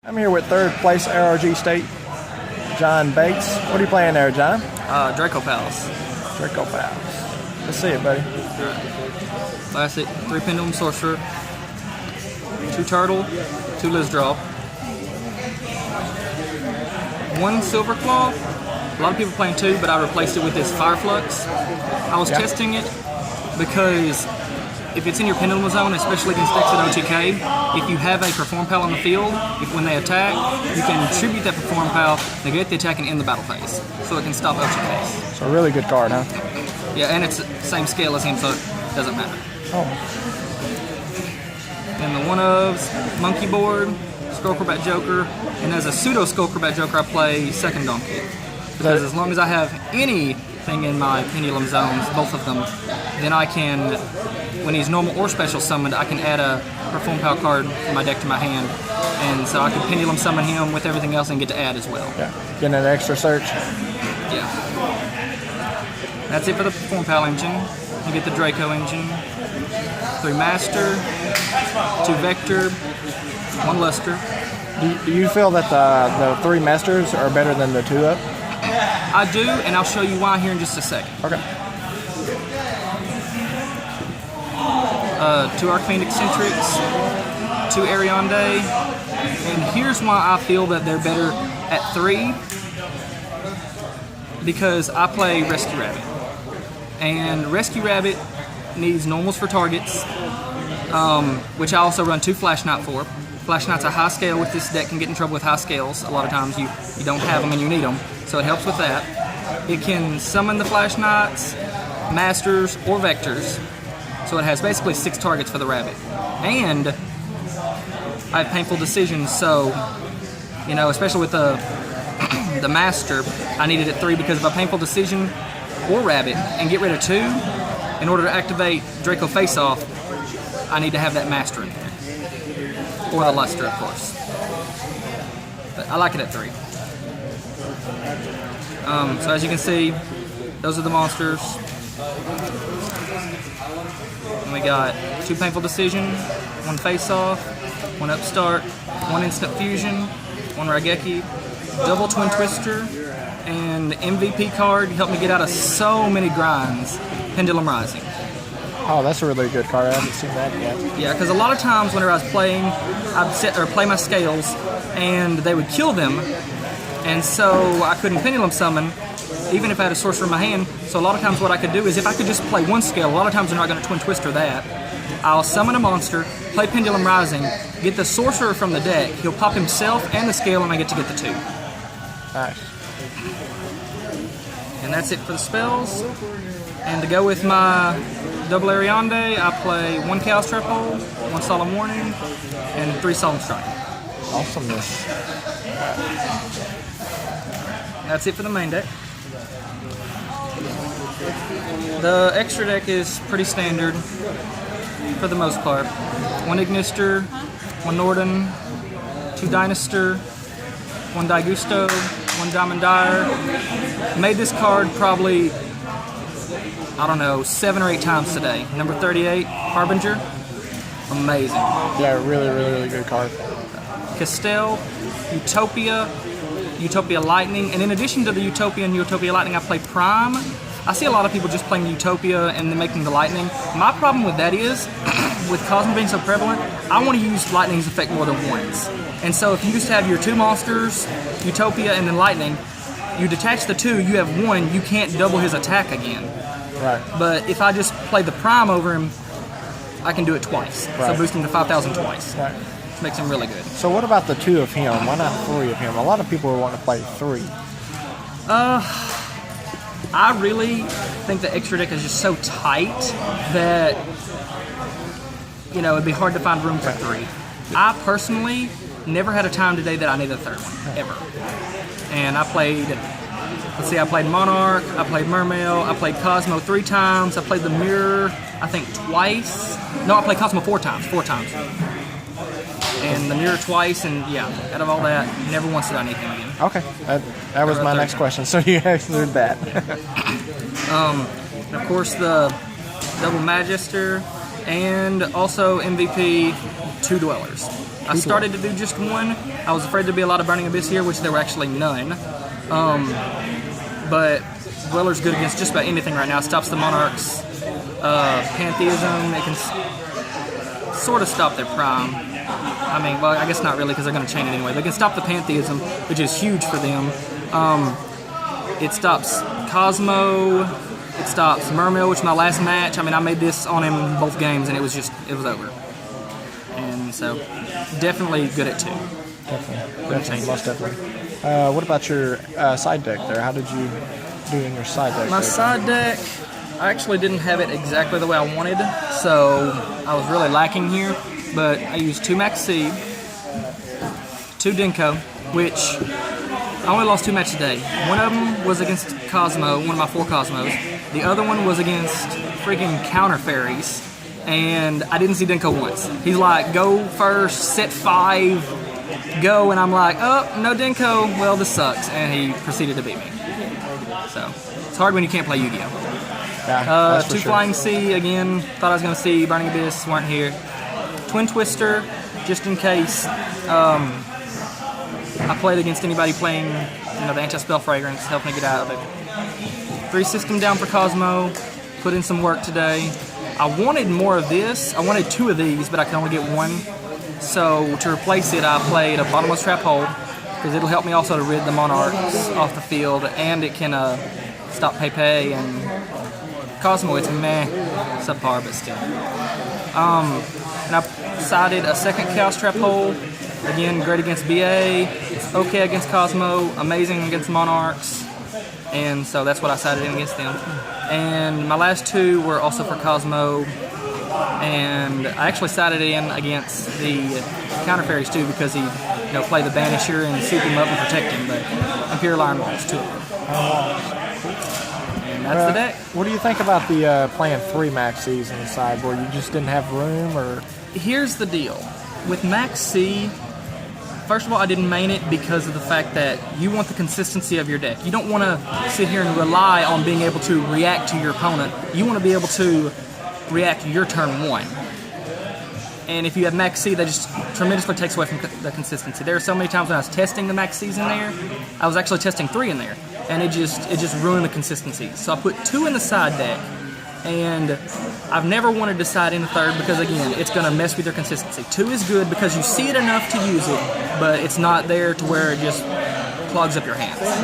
I'm here with third place ARG State, John Bates. What are you playing there, John? Draco Pals. Draco Pals. Let's see it, buddy. Classic 3 Pendulum Sorcerer, 2 Turtle, 2 Lizdraw, 1 Silver Claw. A lot of people playing 2, but I replaced it with this Fire Flux. I was testing it because if it's in your Pendulum Zone, especially against decks at OTK, if you have a Performapal on the field, when they attack, you can tribute that Performapal, negate the attack, and end the battle phase. So it can stop OTKs. So a really good card, huh? Yeah, and it's the same scale as him, so it doesn't matter. Oh. And the one-ofs, Monkey Board, Skullcrobat Joker, and as a pseudo Skullcrobat Joker, I play second Donkey. Because as long as I have anything in my Pendulum Zones, both of them, then I can, when he's normal or special summoned, I can add a Performapal card from my deck to my hand. And so I can Pendulum summon him with everything else and get to add as well. Yeah, getting an extra search. Yeah. That's it for the Performapal engine. You get the Draco engine, 3 Master, 2 Vector, 1 Luster. Do you feel that the 3 Masters are better than the 2-up? I do, and I'll show you why here in just a second. Okay. 2 Arcfiend Eccentrics, 2 Ariande, and here's why I feel that they're better at 3. Because I play Rescue Rabbit. And Rescue Rabbit needs normals for targets, which I also run 2 Flash Knight for. Flash Knight's a high scale with this deck, can get in trouble with high scales. A lot of times you don't have them and you need them, so it helps with that. It can summon the Flash Knights, Masters, or Vectors, so it has basically 6 targets for the Rabbit. And I have Painful Decisions, so, you know, especially with the Master, I needed it 3 because of a Painful Decision or Rabbit and get rid of 2, in order to activate Draco Face Off, I need to have that Master in there. Or the Luster, of course. But I like it at 3. So as you can see, those are the monsters. And we got 2 Painful Decision, 1 Face Off, 1 Upstart, 1 Instant Fusion, 1 Raigeki, double Twin Twister, and MVP card helped me get out of so many grinds, Pendulum Rising. Oh, that's a really good card. I haven't seen that yet. Yeah, because a lot of times whenever I was playing, I'd play my scales, and they would kill them, and so I couldn't Pendulum summon, even if I had a sorcerer in my hand. So a lot of times what I could do is, if I could just play 1 scale, a lot of times they're not going to Twin Twister that, I'll summon a monster, play Pendulum Rising, get the sorcerer from the deck, he'll pop himself and the scale, and I get to get the 2. Nice. And that's it for the spells. And to go with my double Ariande, I play 1 Chaos Trap Hole, 1 Solemn Warning, and 3 Solemn Strike. Awesomeness. That's it for the main deck. The extra deck is pretty standard for the most part. 1 Ignister, 1 Norden, 2 Dynaster, 1 Daigusto, 1 Diamond Dire. Made this card probably, I don't know, 7 or 8 times today. Number 38, Harbinger. Amazing. Yeah, really, really, really good card. Castell, Utopia, Utopia Lightning, and in addition to the Utopia and Utopia Lightning, I play Prime. I see a lot of people just playing Utopia and then making the Lightning. My problem with that is, with Cosmo being so prevalent, I want to use Lightning's effect more than once. And so if you just have your 2 monsters, Utopia and then Lightning, you detach the 2, you have 1, you can't double his attack again. Right. But if I just play the Prime over him, I can do it twice. Right. So boost him to 5,000 twice. Right. Makes him really good. So what about the 2 of him? Why not 3 of him? A lot of people want to play 3. I really think the extra deck is just so tight that, you know, it'd be hard to find room for 3. I personally never had a time today that I needed a 3rd one, ever. And I played, let's see, I played Monarch, I played Mermail, I played Cosmo 3 times, I played the Mirror, I think twice. No, I played Cosmo 4 times. And the Mirror twice, and yeah, out of all that, never once did I need him again. Okay, that was my next question, so you answered that. And of course the double Magister, and also MVP 2 Dwellers. I started to do just one. I was afraid there'd be a lot of Burning Abyss here, which there were actually none. But Dweller's good against just about anything right now. It stops the Monarchs' Pantheism. It can sort of stop their Prime. I mean, well, I guess not really because they're going to chain it anyway. They can stop the Pantheism, which is huge for them. It stops Cosmo. It stops Mermail, which is my last match. I mean, I made this on him both games, and it was over. And so, definitely good at 2. Definitely, most definitely. What about your side deck there? How did you do in your side deck? My side deck, I actually didn't have it exactly the way I wanted, so I was really lacking here. But I used 2 Max C, 2 Denko, which I only lost 2 matches today. One of them was against Cosmo, one of my 4 Cosmos. The other one was against freaking Counter Fairies, and I didn't see Denko once. He's like, go first, set 5, go, and I'm like, oh, no Denko, well, this sucks, and he proceeded to beat me. So, it's hard when you can't play Yu-Gi-Oh! Yeah, 2 Flying C, again, thought I was going to see Burning Abyss, weren't here. Twin Twister, just in case. I played against anybody playing, the anti-spell fragrance, helped me get out of it. 3 system down for Cosmo, put in some work today. I wanted more of this. I wanted 2 of these, but I could only get 1. So to replace it, I played a bottomless trap hole, because it'll help me also to rid the Monarchs off the field, and it can stop Pepe and Cosmo. It's meh, subpar, but still. And I sided a second Chaos Trap hole. Again, great against BA, it's okay against Cosmo, amazing against Monarchs, and so that's what I sided in against them. And my last 2 were also for Cosmo, and I actually sided in against the Counter Fairies too, because he played the Banisher and soup him up and protect him, but Imperial Iron Walls, 2 of them. And that's the deck. What do you think about the playing 3 Max Cs on the sideboard? You just didn't have room, or? Here's the deal. With Max C, first of all, I didn't main it because of the fact that you want the consistency of your deck. You don't want to sit here and rely on being able to react to your opponent. You want to be able to react your turn 1. And if you have Max C, that just tremendously takes away from the consistency. There are so many times when I was testing the Max Cs in there, I was actually testing 3 in there, and it just ruined the consistency. So I put 2 in the side deck, and I've never wanted to side in a 3rd because, again, it's going to mess with your consistency. 2 is good because you see it enough to use it, but it's not there to where it just clogs up your hands. Right.